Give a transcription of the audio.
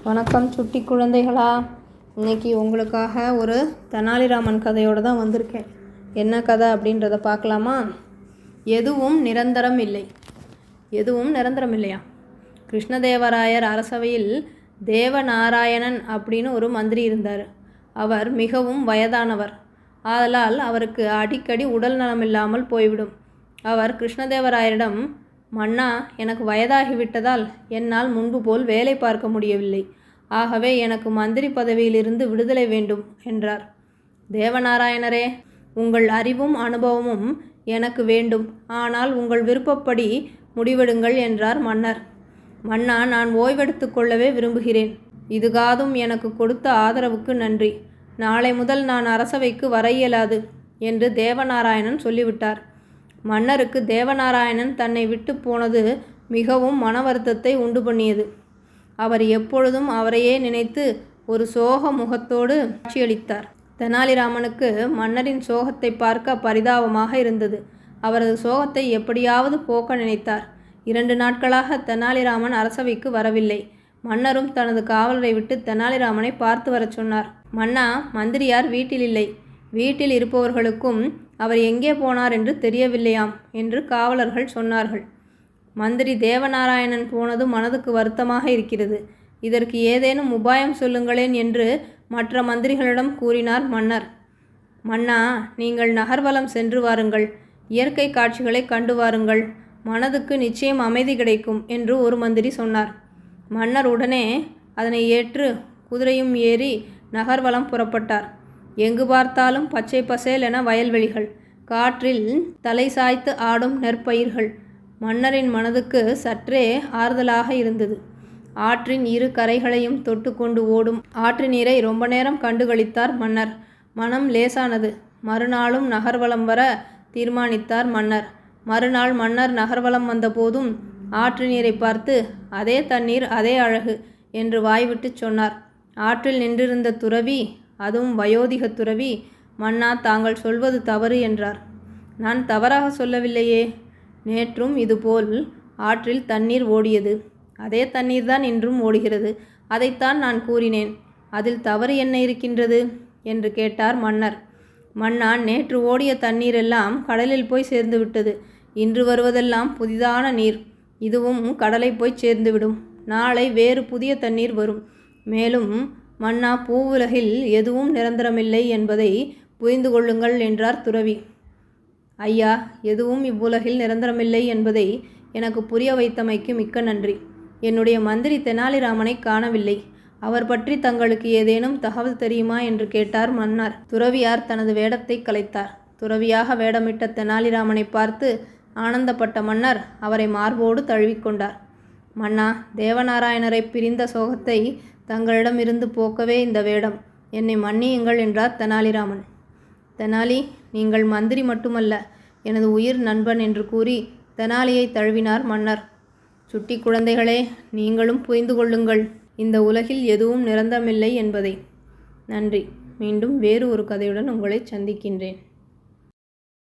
வணக்கம் சுட்டி குழந்தைகளா. இன்றைக்கி உங்களுக்காக ஒரு தெனாலிராமன் கதையோடு தான் வந்திருக்கேன். என்ன கதை அப்படின்றத பார்க்கலாமா? எதுவும் நிரந்தரம் இல்லை. எதுவும் நிரந்தரம் இல்லையா? கிருஷ்ணதேவராயர் அரசவையில் தேவநாராயணன் அப்படின்னு ஒரு மந்திரி இருந்தார். அவர் மிகவும் வயதானவர். ஆதலால் அவருக்கு அடிக்கடி உடல் நலமில்லாமல் போய்விடும். அவர் கிருஷ்ணதேவராயரிடம், மன்னா, எனக்கு வயதாகிவிட்டதால் என்னால் முன்பு போல் வேலை பார்க்க முடியவில்லை. ஆகவே எனக்கு மந்திரி பதவியிலிருந்து விடுதலை வேண்டும் என்றார். தேவநாராயணரே, உங்கள் அறிவும் அனுபவமும் எனக்கு வேண்டும். ஆனால் உங்கள் விருப்பப்படி முடிவெடுங்கள் என்றார் மன்னர். மன்னா, நான் ஓய்வெடுத்து கொள்ளவே விரும்புகிறேன். இதுகாதும் எனக்கு கொடுத்த ஆதரவுக்கு நன்றி. நாளை முதல் நான் அரசவைக்கு வர இயலாது என்று தேவநாராயணன் சொல்லிவிட்டார். மன்னருக்கு தேவநாராயணன் தன்னை விட்டு போனது மிகவும் மன வருத்தத்தை உண்டு பண்ணியது. அவர் எப்பொழுதும் அவரையே நினைத்து ஒரு சோக முகத்தோடு காட்சியளித்தார். தெனாலிராமனுக்கு மன்னரின் சோகத்தை பார்க்க பரிதாபமாக இருந்தது. அவரது சோகத்தை எப்படியாவது போக்க நினைத்தார். 2 நாட்களாக தெனாலிராமன் அரசவைக்கு வரவில்லை. மன்னரும் தனது காவலரை விட்டு தெனாலிராமனை பார்த்து வரச் சொன்னார். மன்னா, மந்திரியார் வீட்டில் இல்லை. வீட்டில் இருப்பவர்களுக்கும் அவர் எங்கே போனார் என்று தெரியவில்லையாம் என்று காவலர்கள் சொன்னார்கள். மந்திரி தேவநாராயணன் போனது மனதுக்கு வருத்தமாக இருக்கிறது. இதற்கு ஏதேனும் உபாயம் சொல்லுங்களேன் என்று மற்ற மந்திரிகளிடம் கூறினார் மன்னர். மன்னா, நீங்கள் நகர்வலம் சென்று வாருங்கள். இயற்கை காட்சிகளை கண்டு வாருங்கள். மனதுக்கு நிச்சயம் அமைதி கிடைக்கும் என்று ஒரு மந்திரி சொன்னார். மன்னர் உடனே அதனை ஏற்று குதிரையும் ஏறி நகர்வலம் புறப்பட்டார். எங்கு பார்த்தாலும் பச்சை பசேல் என வயல்வெளிகள், காற்றில் தலை சாய்த்து ஆடும் நெற்பயிர்கள். மன்னரின் மனதுக்கு சற்றே ஆறுதலாக இருந்தது. ஆற்றின் 2 கரைகளையும் தொட்டு கொண்டு ஓடும் ஆற்று நீரை ரொம்ப நேரம் கண்டுகளித்தார் மன்னர். மனம் லேசானது. மறுநாளும் நகர்வலம் வர தீர்மானித்தார் மன்னர். மறுநாள் மன்னர் நகர்வலம் வந்தபோதும் ஆற்று நீரை பார்த்து, அதே தண்ணீர், அதே அழகு என்று வாய்விட்டு சொன்னார். ஆற்றில் நின்றிருந்த துறவி, அதுவும் வயோதிக துறவி, மன்னா, தாங்கள் சொல்வது தவறு என்றார். நான் தவறாக சொல்லவில்லையே. நேற்றும் இதுபோல் ஆற்றில் தண்ணீர் ஓடியது. அதே தண்ணீர்தான் இன்றும் ஓடுகிறது. அதைத்தான் நான் கூறினேன். அதில் தவறு என்ன இருக்கின்றது என்று கேட்டார் மன்னர். மன்னா, நேற்று ஓடிய தண்ணீரெல்லாம் கடலில் போய் சேர்ந்து விட்டது. இன்று வருவதெல்லாம் புதிதான நீர். இதுவும் கடலை போய் சேர்ந்துவிடும். நாளை வேறு புதிய தண்ணீர் வரும். மேலும் மன்னா, பூவுலகில் எதுவும் நிரந்தரமில்லை என்பதை புரிந்து கொள்ளுங்கள் என்றார் துறவி. ஐயா, எதுவும் இவ்வுலகில் நிரந்தரமில்லை என்பதை எனக்கு புரிய வைத்தமைக்கு மிக்க நன்றி. என்னுடைய மந்திரி தெனாலிராமனை காணவில்லை. அவர் பற்றி தங்களுக்கு ஏதேனும் தகவல் தெரியுமா என்று கேட்டார் மன்னர். துறவியார் தனது வேடத்தை கலைத்தார். துறவியாக வேடமிட்ட தெனாலிராமனை பார்த்து ஆனந்தப்பட்ட மன்னர் அவரை மார்போடு தழுவிக்கொண்டார். மன்னா, தேவநாராயணரை பிரிந்த சோகத்தை தங்களிடமிருந்து போக்கவே இந்த வேடம். என்னை மன்னியுங்கள் என்றார் தெனாலிராமன். தெனாலி, நீங்கள் மந்திரி மட்டுமல்ல, எனது உயிர் நண்பன் என்று கூறி தெனாலியை தழுவினார் மன்னர். சுட்டி குழந்தைகளே, நீங்களும் புரிந்து கொள்ளுங்கள் இந்த உலகில் எதுவும் நிரந்தரமில்லை என்பதை. நன்றி. மீண்டும் வேறு ஒரு கதையுடன் உங்களை சந்திக்கின்றேன்.